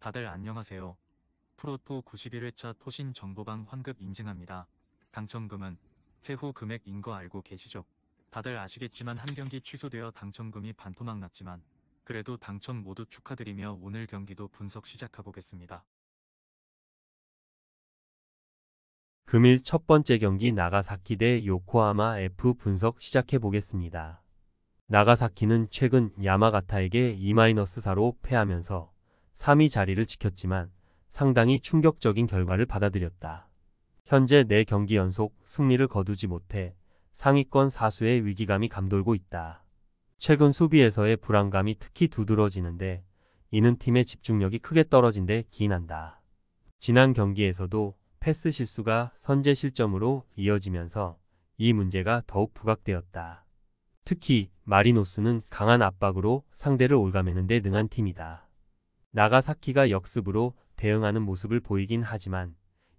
다들 안녕하세요. 프로토 91회차 토신 정보방 환급 인증합니다. 당첨금은 세후 금액인 거 알고 계시죠? 다들 아시겠지만 한 경기 취소되어 당첨금이 반토막 났지만 그래도 당첨 모두 축하드리며 오늘 경기도 분석 시작해보겠습니다. 금일 첫 번째 경기 나가사키 대 요코하마 F 분석 시작해 보겠습니다. 나가사키는 최근 야마가타에게 2-4로 패하면서 3위 자리를 지켰지만 상당히 충격적인 결과를 받아들였다. 현재 4경기 연속 승리를 거두지 못해 상위권 사수의 위기감이 감돌고 있다. 최근 수비에서의 불안감이 특히 두드러지는데 이는 팀의 집중력이 크게 떨어진 데 기인한다. 지난 경기에서도 패스 실수가 선제 실점으로 이어지면서 이 문제가 더욱 부각되었다. 특히 마리노스는 강한 압박으로 상대를 올가매는 데 능한 팀이다. 나가사키가 역습으로 대응하는 모습을 보이긴 하지만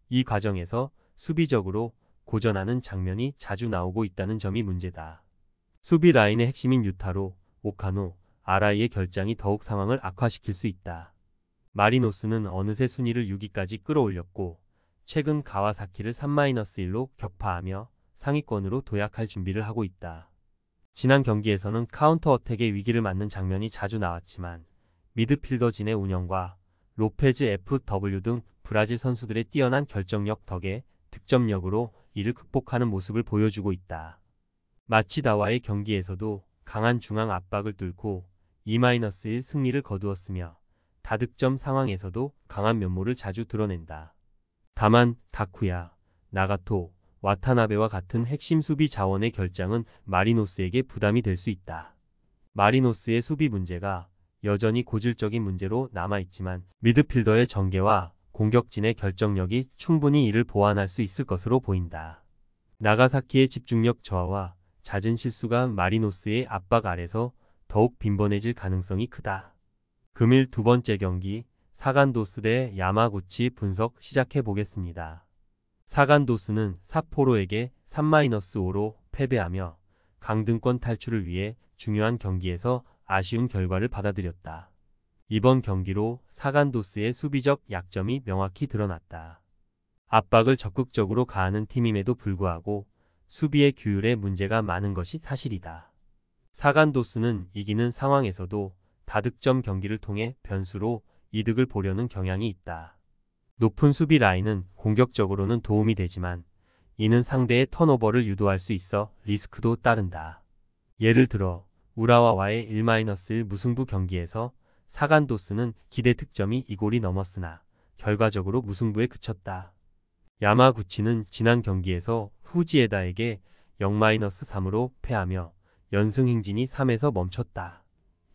이 과정에서 수비적으로 고전하는 장면이 자주 나오고 있다는 점이 문제다. 수비 라인의 핵심인 유타로, 오카노, 아라이의 결장이 더욱 상황을 악화시킬 수 있다. 마리노스는 어느새 순위를 6위까지 끌어올렸고 최근 가와사키를 3-1로 격파하며 상위권으로 도약할 준비를 하고 있다. 지난 경기에서는 카운터 어택의 위기를 맞는 장면이 자주 나왔지만 미드필더 진의 운영과 로페즈 FW 등 브라질 선수들의 뛰어난 결정력 덕에 득점력으로 이를 극복하는 모습을 보여주고 있다. 마치다와의 경기에서도 강한 중앙 압박을 뚫고 2-1 승리를 거두었으며 다득점 상황에서도 강한 면모를 자주 드러낸다. 다만 다쿠야, 나가토, 와타나베와 같은 핵심 수비 자원의 결장은 마리노스에게 부담이 될 수 있다. 마리노스의 수비 문제가 여전히 고질적인 문제로 남아있지만 미드필더의 전개와 공격진의 결정력이 충분히 이를 보완할 수 있을 것으로 보인다. 나가사키의 집중력 저하와 잦은 실수가 마리노스의 압박 아래서 더욱 빈번해질 가능성이 크다. 금일 두 번째 경기 사간도스 대 야마구치 분석 시작해 보겠습니다. 사간도스는 삿포로에게 3-5로 패배하며 강등권 탈출을 위해 중요한 경기에서 아쉬운 결과를 받아들였다. 이번 경기로 사간도스의 수비적 약점이 명확히 드러났다. 압박을 적극적으로 가하는 팀임에도 불구하고 수비의 규율에 문제가 많은 것이 사실이다. 사간도스는 이기는 상황에서도 다득점 경기를 통해 변수로 이득을 보려는 경향이 있다. 높은 수비 라인은 공격적으로는 도움이 되지만 이는 상대의 턴오버를 유도할 수 있어 리스크도 따른다. 예를 들어 우라와와의 1-1 무승부 경기에서 사간도스는 기대 득점이 2골이 넘었으나 결과적으로 무승부에 그쳤다. 야마구치는 지난 경기에서 후지에다에게 0-3으로 패하며 연승 행진이 3에서 멈췄다.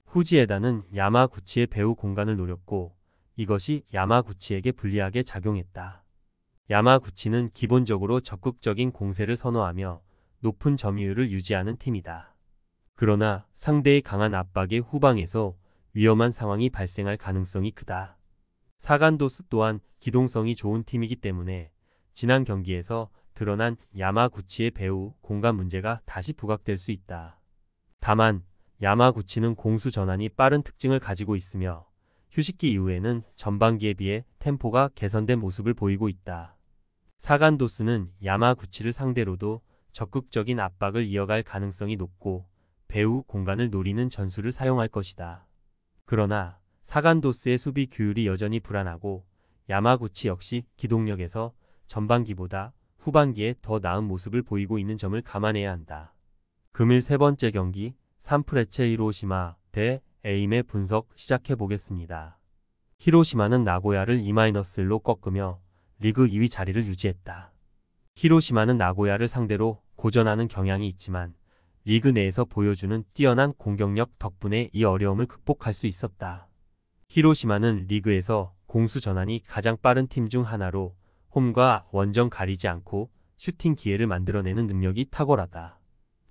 후지에다는 야마구치의 배후 공간을 노렸고 이것이 야마구치에게 불리하게 작용했다. 야마구치는 기본적으로 적극적인 공세를 선호하며 높은 점유율을 유지하는 팀이다. 그러나 상대의 강한 압박의 후방에서 위험한 상황이 발생할 가능성이 크다. 사간도스 또한 기동성이 좋은 팀이기 때문에 지난 경기에서 드러난 야마구치의 배후 공간 문제가 다시 부각될 수 있다. 다만 야마구치는 공수 전환이 빠른 특징을 가지고 있으며 휴식기 이후에는 전반기에 비해 템포가 개선된 모습을 보이고 있다. 사간도스는 야마구치를 상대로도 적극적인 압박을 이어갈 가능성이 높고 배후 공간을 노리는 전술을 사용할 것이다. 그러나 사간도스의 수비 규율이 여전히 불안하고 야마구치 역시 기동력에서 전반기보다 후반기에 더 나은 모습을 보이고 있는 점을 감안해야 한다. 금일 세 번째 경기 산프레체 히로시마 대 에임의 분석 시작해 보겠습니다. 히로시마는 나고야를 2-1로 꺾으며 리그 2위 자리를 유지했다. 히로시마는 나고야를 상대로 고전하는 경향이 있지만 리그 내에서 보여주는 뛰어난 공격력 덕분에 이 어려움을 극복할 수 있었다. 히로시마는 리그에서 공수 전환이 가장 빠른 팀 중 하나로 홈과 원정 가리지 않고 슈팅 기회를 만들어내는 능력이 탁월하다.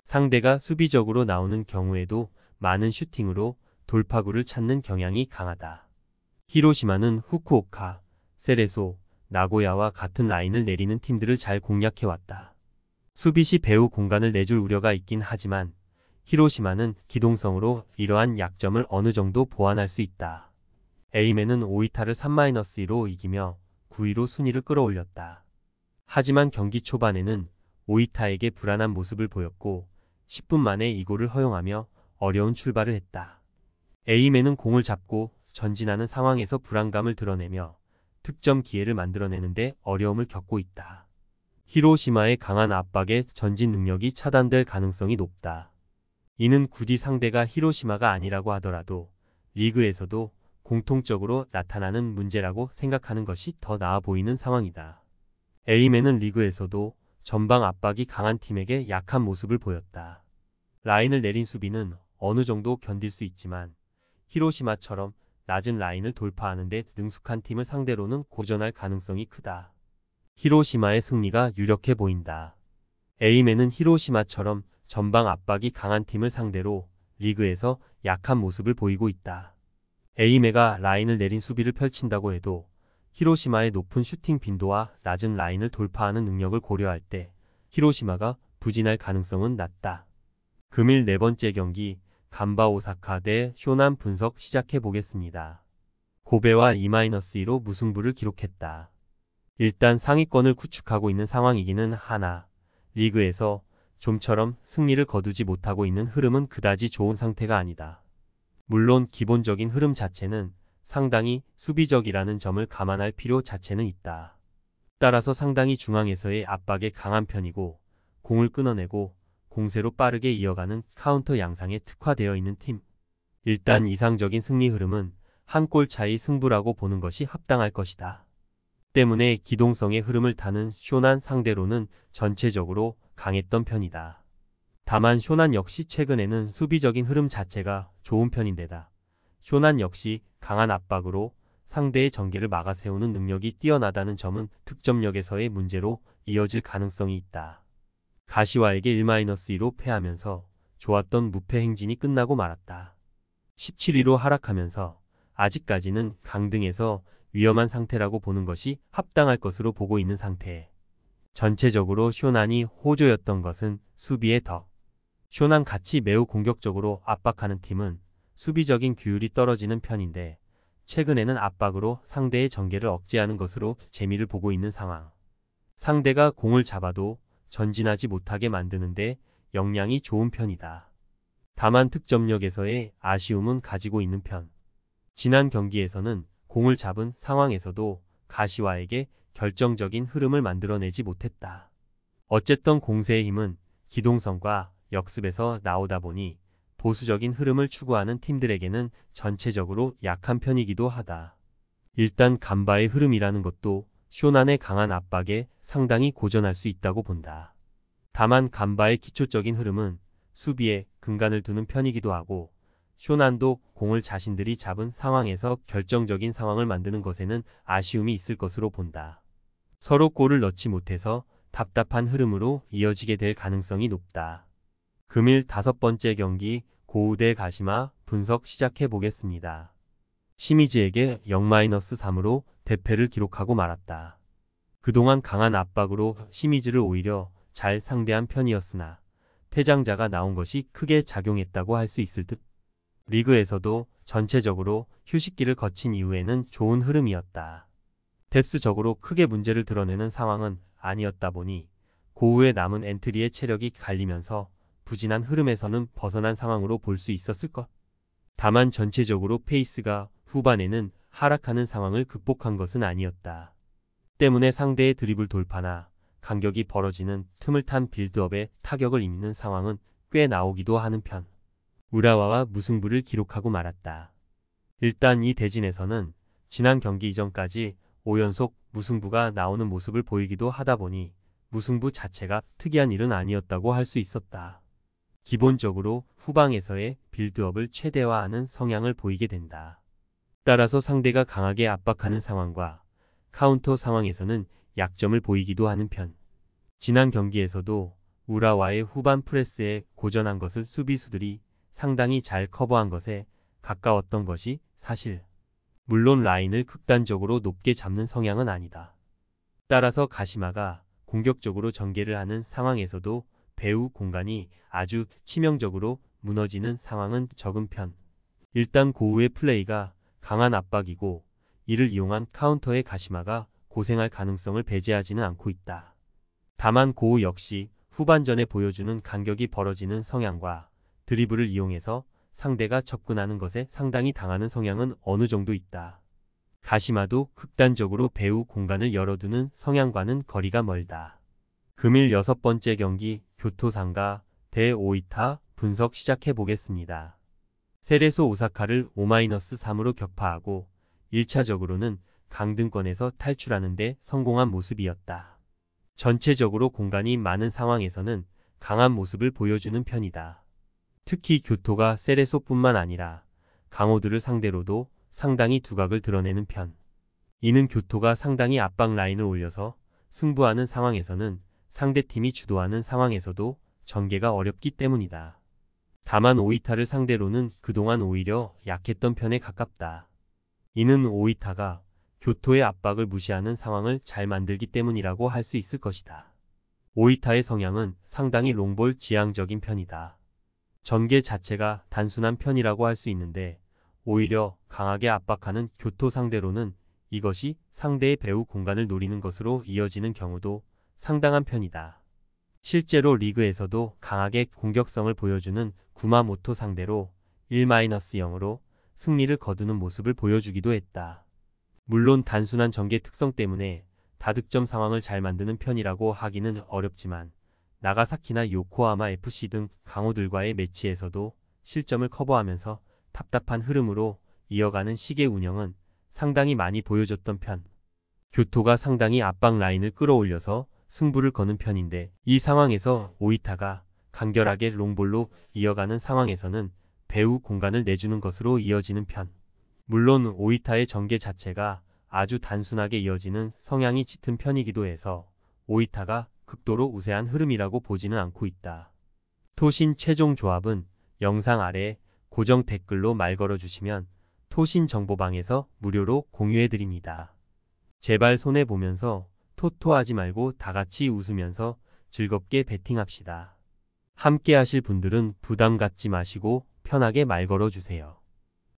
상대가 수비적으로 나오는 경우에도 많은 슈팅으로 돌파구를 찾는 경향이 강하다. 히로시마는 후쿠오카, 세레소, 나고야와 같은 라인을 내리는 팀들을 잘 공략해왔다. 수비 시 배후 공간을 내줄 우려가 있긴 하지만 히로시마는 기동성으로 이러한 약점을 어느 정도 보완할 수 있다. 에이맨은 오이타를 3-2로 이기며 9위로 순위를 끌어올렸다. 하지만 경기 초반에는 오이타에게 불안한 모습을 보였고 10분 만에 이골을 허용하며 어려운 출발을 했다. 에이맨은 공을 잡고 전진하는 상황에서 불안감을 드러내며 득점 기회를 만들어내는데 어려움을 겪고 있다. 히로시마의 강한 압박에 전진 능력이 차단될 가능성이 높다. 이는 굳이 상대가 히로시마가 아니라고 하더라도 리그에서도 공통적으로 나타나는 문제라고 생각하는 것이 더 나아 보이는 상황이다. 에이맨은 리그에서도 전방 압박이 강한 팀에게 약한 모습을 보였다. 라인을 내린 수비는 어느 정도 견딜 수 있지만 히로시마처럼 낮은 라인을 돌파하는 데 능숙한 팀을 상대로는 고전할 가능성이 크다. 히로시마의 승리가 유력해 보인다. 에이맨은 히로시마처럼 전방 압박이 강한 팀을 상대로 리그에서 약한 모습을 보이고 있다. 에이메가 라인을 내린 수비를 펼친다고 해도 히로시마의 높은 슈팅 빈도와 낮은 라인을 돌파하는 능력을 고려할 때 히로시마가 부진할 가능성은 낮다. 금일 네 번째 경기 간바 오사카 대 쇼난 분석 시작해 보겠습니다. 고베와 2-2로 무승부를 기록했다. 일단 상위권을 구축하고 있는 상황이기는 하나 리그에서 좀처럼 승리를 거두지 못하고 있는 흐름은 그다지 좋은 상태가 아니다. 물론 기본적인 흐름 자체는 상당히 수비적이라는 점을 감안할 필요 자체는 있다. 따라서 상당히 중앙에서의 압박에 강한 편이고 공을 끊어내고 공세로 빠르게 이어가는 카운터 양상에 특화되어 있는 팀. 일단 이상적인 승리 흐름은 한 골 차이 승부라고 보는 것이 합당할 것이다. 때문에 기동성의 흐름을 타는 쇼난 상대로는 전체적으로 강했던 편이다. 다만 쇼난 역시 최근에는 수비적인 흐름 자체가 좋은 편인데다 쇼난 역시 강한 압박으로 상대의 전개를 막아세우는 능력이 뛰어나다는 점은 득점력에서의 문제로 이어질 가능성이 있다. 가시와에게 1-2로 패하면서 좋았던 무패 행진이 끝나고 말았다. 17위로 하락하면서 아직까지는 강등에서 위험한 상태라고 보는 것이 합당할 것으로 보고 있는 상태에 전체적으로 쇼난이 호조였던 것은 수비의 덕. 쇼난 같이 매우 공격적으로 압박하는 팀은 수비적인 규율이 떨어지는 편인데 최근에는 압박으로 상대의 전개를 억제하는 것으로 재미를 보고 있는 상황. 상대가 공을 잡아도 전진하지 못하게 만드는데 역량이 좋은 편이다. 다만 득점력에서의 아쉬움은 가지고 있는 편. 지난 경기에서는 공을 잡은 상황에서도 가시와에게 결정적인 흐름을 만들어내지 못했다. 어쨌든 공세의 힘은 기동성과 역습에서 나오다 보니 보수적인 흐름을 추구하는 팀들에게는 전체적으로 약한 편이기도 하다. 일단 간바의 흐름이라는 것도 쇼난의 강한 압박에 상당히 고전할 수 있다고 본다. 다만 간바의 기초적인 흐름은 수비에 근간을 두는 편이기도 하고 쇼난도 공을 자신들이 잡은 상황에서 결정적인 상황을 만드는 것에는 아쉬움이 있을 것으로 본다. 서로 골을 넣지 못해서 답답한 흐름으로 이어지게 될 가능성이 높다. 금일 5번째 경기 고우 대 가시마 분석 시작해 보겠습니다. 시미즈에게 0-3으로 대패를 기록하고 말았다. 그동안 강한 압박으로 시미즈를 오히려 잘 상대한 편이었으나 퇴장자가 나온 것이 크게 작용했다고 할 수 있을 듯. 리그에서도 전체적으로 휴식기를 거친 이후에는 좋은 흐름이었다. 뎁스적으로 크게 문제를 드러내는 상황은 아니었다 보니 고우의 남은 엔트리의 체력이 갈리면서 부진한 흐름에서는 벗어난 상황으로 볼 수 있었을 것. 다만 전체적으로 페이스가 후반에는 하락하는 상황을 극복한 것은 아니었다. 때문에 상대의 드리블 돌파나 간격이 벌어지는 틈을 탄 빌드업에 타격을 입는 상황은 꽤 나오기도 하는 편. 우라와와 무승부를 기록하고 말았다. 일단 이 대진에서는 지난 경기 이전까지 5연속 무승부가 나오는 모습을 보이기도 하다 보니 무승부 자체가 특이한 일은 아니었다고 할 수 있었다. 기본적으로 후방에서의 빌드업을 최대화하는 성향을 보이게 된다. 따라서 상대가 강하게 압박하는 상황과 카운터 상황에서는 약점을 보이기도 하는 편. 지난 경기에서도 우라와의 후반 프레스에 고전한 것을 수비수들이 상당히 잘 커버한 것에 가까웠던 것이 사실. 물론 라인을 극단적으로 높게 잡는 성향은 아니다. 따라서 가시마가 공격적으로 전개를 하는 상황에서도 배후 공간이 아주 치명적으로 무너지는 상황은 적은 편. 일단 고우의 플레이가 강한 압박이고 이를 이용한 카운터의 가시마가 고생할 가능성을 배제하지는 않고 있다. 다만 고우 역시 후반전에 보여주는 간격이 벌어지는 성향과 드리블을 이용해서 상대가 접근하는 것에 상당히 당하는 성향은 어느 정도 있다. 가시마도 극단적으로 배후 공간을 열어두는 성향과는 거리가 멀다. 금일 6번째 경기 교토상가 대 오이타 분석 시작해 보겠습니다. 세레소 오사카를 5-3으로 격파하고 1차적으로는 강등권에서 탈출하는 데 성공한 모습이었다. 전체적으로 공간이 많은 상황에서는 강한 모습을 보여주는 편이다. 특히 교토가 세레소뿐만 아니라 강호들을 상대로도 상당히 두각을 드러내는 편. 이는 교토가 상당히 압박 라인을 올려서 승부하는 상황에서는 상대팀이 주도하는 상황에서도 전개가 어렵기 때문이다. 다만 오이타를 상대로는 그동안 오히려 약했던 편에 가깝다. 이는 오이타가 교토의 압박을 무시하는 상황을 잘 만들기 때문이라고 할 수 있을 것이다. 오이타의 성향은 상당히 롱볼 지향적인 편이다. 전개 자체가 단순한 편이라고 할 수 있는데 오히려 강하게 압박하는 교토 상대로는 이것이 상대의 배후 공간을 노리는 것으로 이어지는 경우도 상당한 편이다. 실제로 리그에서도 강하게 공격성을 보여주는 구마모토 상대로 1-0으로 승리를 거두는 모습을 보여주기도 했다. 물론 단순한 전개 특성 때문에 다득점 상황을 잘 만드는 편이라고 하기는 어렵지만 나가사키나 요코하마 FC 등 강호들과의 매치에서도 실점을 커버하면서 답답한 흐름으로 이어가는 식의 운영은 상당히 많이 보여줬던 편. 교토가 상당히 압박 라인을 끌어올려서 승부를 거는 편인데 이 상황에서 오이타가 간결하게 롱볼로 이어가는 상황에서는 배후 공간을 내주는 것으로 이어지는 편. 물론 오이타의 전개 자체가 아주 단순하게 이어지는 성향이 짙은 편이기도 해서 오이타가 극도로 우세한 흐름이라고 보지는 않고 있다. 토신 최종 조합은 영상 아래 고정 댓글로 말 걸어주시면 토신 정보방에서 무료로 공유해드립니다. 제발 손해보면서 토토하지 말고 다같이 웃으면서 즐겁게 베팅합시다. 함께 하실 분들은 부담 갖지 마시고 편하게 말 걸어주세요.